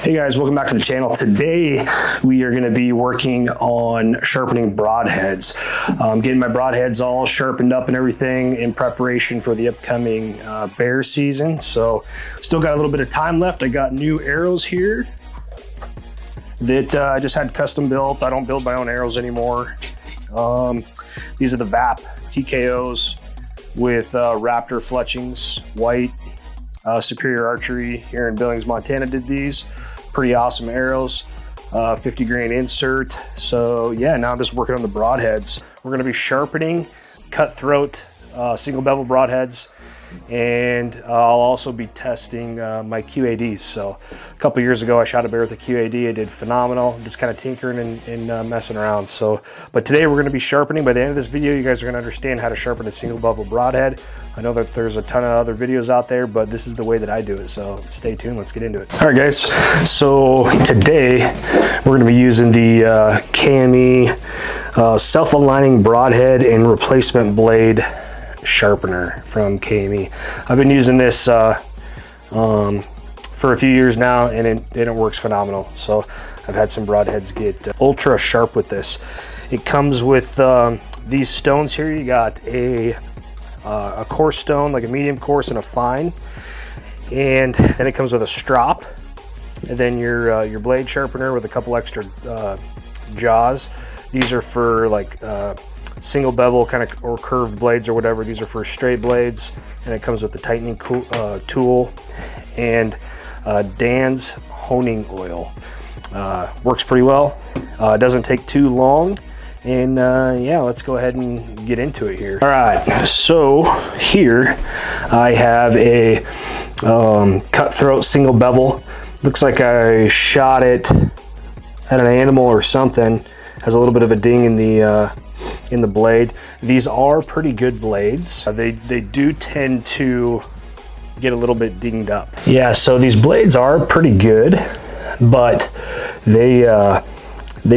Hey guys, welcome back to the channel. Today we are going to be working on sharpening broadheads. Getting my broadheads all sharpened up and everything in preparation for the upcoming bear season. So still got a little bit of time left. I got new arrows here that I just had custom built. I don't build my own arrows anymore. These are the VAP TKOs with Raptor fletchings, white. Superior Archery here in Billings, Montana did these. Pretty awesome arrows, 50 grain insert. So yeah, now I'm just working on the broadheads. We're gonna be sharpening cutthroat single bevel broadheads, and I'll also be testing my QADs. So a couple years ago I shot a bear with a QAD. I did phenomenal, just kind of tinkering and messing around. So, but today we're gonna be sharpening. By the end of this video, you guys are gonna understand how to sharpen a single bevel broadhead. I know that there's a ton of other videos out there, but this is the way that I do it. So stay tuned, let's get into it. All right guys, so today we're gonna be using the KME self-aligning broadhead and replacement blade sharpener from KME. I've been using this for a few years now, and it works phenomenal. So I've had some broadheads get ultra sharp with this. It comes with these stones here. You got a coarse stone, like a medium coarse and a fine, and then it comes with a strop, and then your blade sharpener with a couple extra jaws. These are for like single bevel kind of or curved blades or whatever. These are for straight blades, and it comes with the tightening tool and Dan's honing oil. Works pretty well. Doesn't take too long. And yeah, let's go ahead and get into it here. All right, so here I have a cutthroat single bevel. Looks like I shot it at an animal or something. Has a little bit of a ding in the blade. These are pretty good blades. They do tend to get a little bit dinged up. Yeah, so these blades are pretty good, but they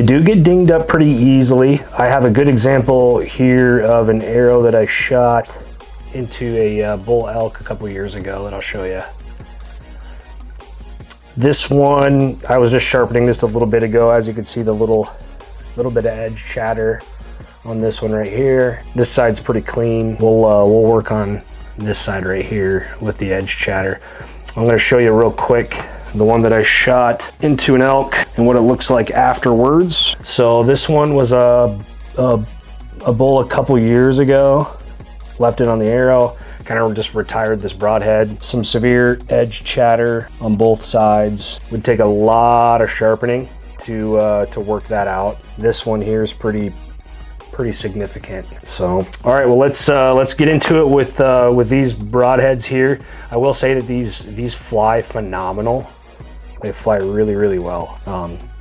do get dinged up pretty easily. I have a good example here of an arrow that I shot into a bull elk a couple years ago that I'll show you. This one, I was just sharpening this a little bit ago. As you can see, the little bit of edge chatter on this one right here. This side's pretty clean. We'll work on this side right here with the edge chatter. I'm gonna show you real quick the one that I shot into an elk and what it looks like afterwards. So this one was a bull a couple years ago. Left it on the arrow, kind of just retired this broadhead. Some severe edge chatter on both sides. Would take a lot of sharpening to work that out. This one here is pretty significant. So, all right, well let's get into it with these broadheads here. I will say that these fly phenomenal. They fly really, really well.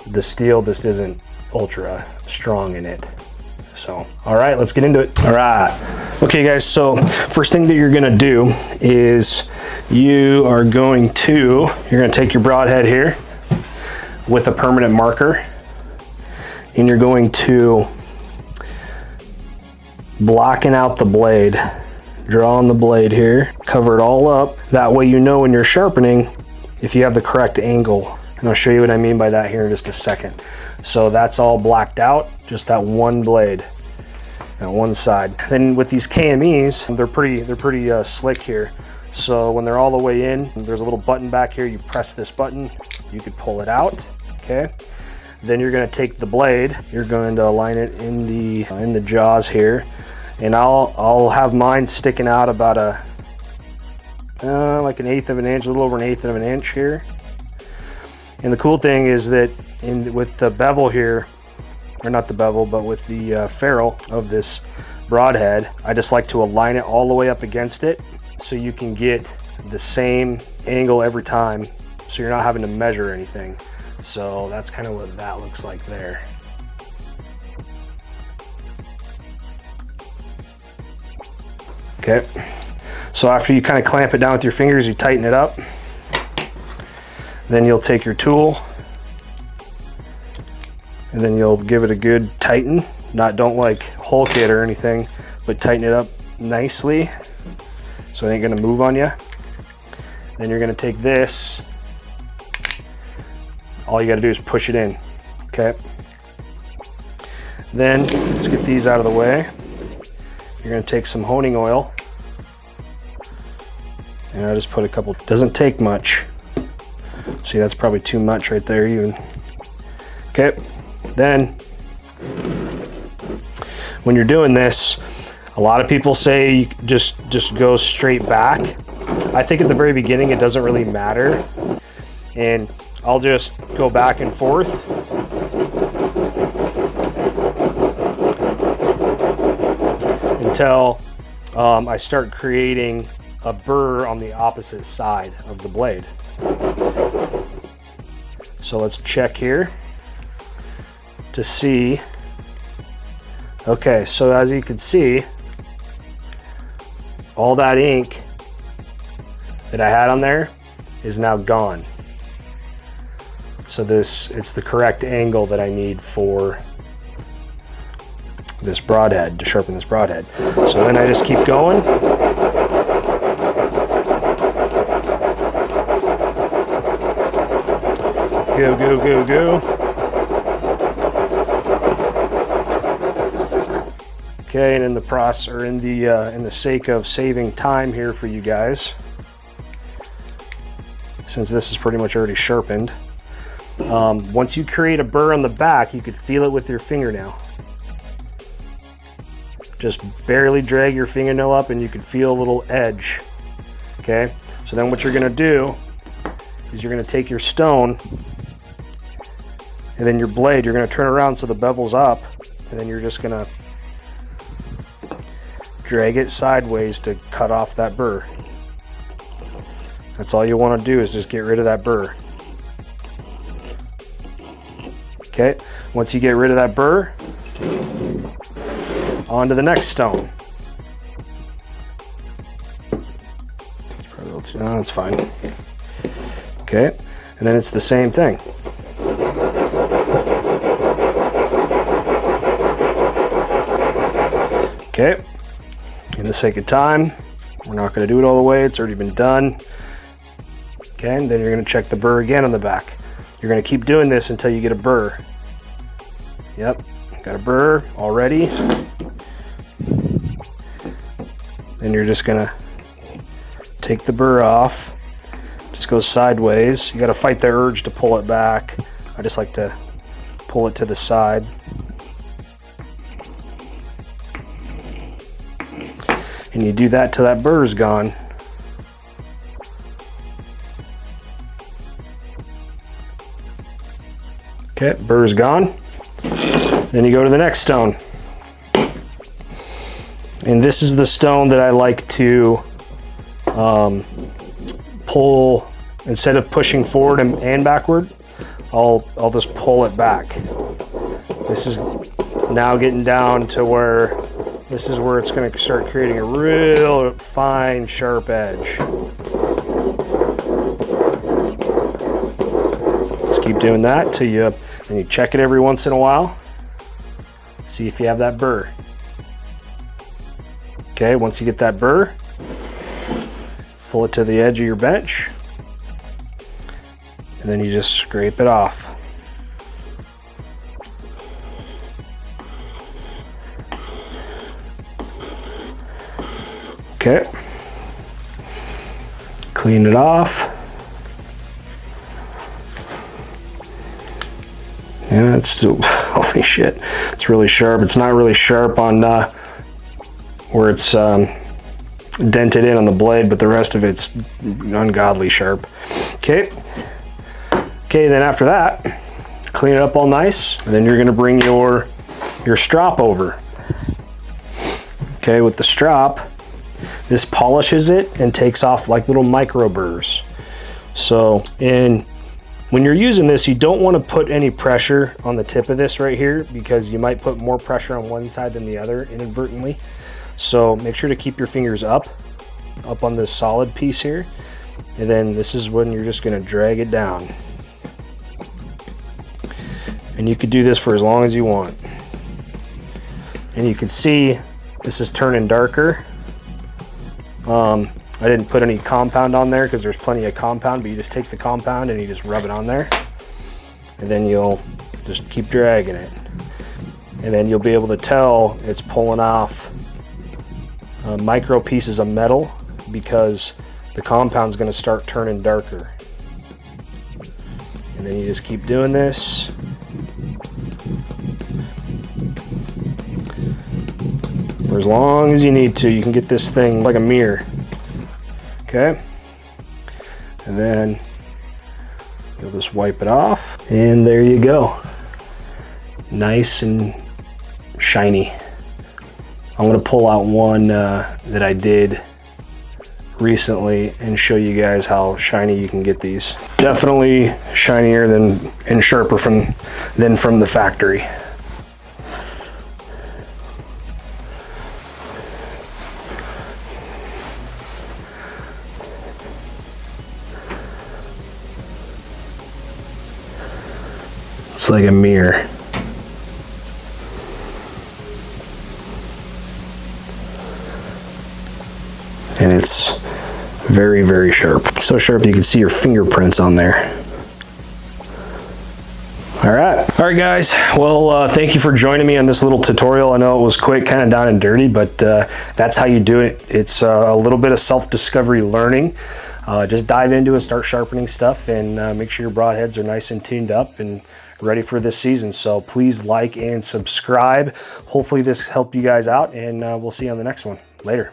The steel just isn't ultra strong in it. So, all right, let's get into it. All right. Okay, guys, so first thing that you're gonna do is you're gonna take your broadhead here with a permanent marker, and you're going to blocken out the blade. Draw on the blade here, cover it all up. That way you know when you're sharpening if you have the correct angle. And I'll show you what I mean by that here in just a second. So that's all blacked out, just that one blade, that one side. Then with these KMEs, they're pretty slick here. So when they're all the way in, there's a little button back here. You press this button, you could pull it out, okay? Then you're gonna take the blade, you're going to align it in the jaws here. And I'll have mine sticking out about like 1/8 of an inch, a little over 1/8 of an inch here. And the cool thing is that with the bevel here, or not the bevel, but with the ferrule of this broadhead, I just like to align it all the way up against it so you can get the same angle every time, so you're not having to measure anything. So that's kind of what that looks like there. Okay, so after you kind of clamp it down with your fingers, you tighten it up. Then you'll take your tool and then you'll give it a good tighten. Don't like hulk it or anything, but tighten it up nicely so it ain't gonna move on you. Then you're gonna take this all you got to do is push it in. Okay. Then let's get these out of the way. You're going to take some honing oil, and I just put a couple. Doesn't take much. See, that's probably too much right there even. Okay. Then when you're doing this, a lot of people say you just go straight back. I think at the very beginning it doesn't really matter, and I'll just go back and forth. Until I start creating a burr on the opposite side of the blade. So let's check here to see. Okay, so as you can see, all that ink that I had on there is now gone. So it's the correct angle that I need for this broadhead, to sharpen this broadhead. So then I just keep going. Go, go, go, go. Okay, and in the process, or in the sake of saving time here for you guys, since this is pretty much already sharpened, once you create a burr on the back, you could feel it with your fingernail. Just barely drag your fingernail up and you can feel a little edge. Okay, so then what you're gonna do is you're gonna take your stone and then your blade, you're gonna turn around so the bevel's up, and then you're just gonna drag it sideways to cut off that burr. That's all you wanna do, is just get rid of that burr. Okay, once you get rid of that burr, on to the next stone. It's probably a little too, no, that's fine. Okay, and then it's the same thing. Okay, in the sake of time, we're not going to do it all the way, it's already been done. Okay, and then you're going to check the burr again on the back. You're going to keep doing this until you get a burr. Yep, got a burr already. Then you're just gonna take the burr off, just go sideways. You gotta fight the urge to pull it back. I just like to pull it to the side. And you do that till that burr's gone. Okay, burr's gone. Then you go to the next stone. And this is the stone that I like to pull, instead of pushing forward and backward, I'll just pull it back. This is now getting down to where this is where it's going to start creating a real fine, sharp edge. Just keep doing that till you check it every once in a while. See if you have that burr. Okay, once you get that burr, pull it to the edge of your bench, and then you just scrape it off. Okay, clean it off. Yeah, it's still, holy shit, it's really sharp. It's not really sharp on where it's dented in on the blade, but the rest of it's ungodly sharp. Okay, then after that, clean it up all nice, and then you're gonna bring your strop over. Okay, with the strop, this polishes it and takes off like little micro burrs. So, when you're using this, you don't want to put any pressure on the tip of this right here, because you might put more pressure on one side than the other inadvertently. So make sure to keep your fingers up on this solid piece here, and then this is when you're just going to drag it down. And you could do this for as long as you want. And you can see this is turning darker. I didn't put any compound on there because there's plenty of compound, but you just take the compound and you just rub it on there. and then you'll just keep dragging it. And then you'll be able to tell it's pulling off micro pieces of metal because the compound's going to start turning darker. And then you just keep doing this. For as long as you need to. You can get this thing like a mirror. Okay? And then you'll just wipe it off. And there you go. Nice and shiny. I'm going to pull out one that I did recently and show you guys how shiny you can get these. Definitely shinier than and sharper than from the factory. It's like a mirror. And it's very, very sharp. So sharp you can see your fingerprints on there. All right guys, well thank you for joining me on this little tutorial. I know it was quick, kind of down and dirty, but that's how you do it. It's a little bit of self-discovery learning. Just dive into it, start sharpening stuff, and make sure your broadheads are nice and tuned up and ready for this season. So please like and subscribe. Hopefully this helped you guys out, and we'll see you on the next one. Later.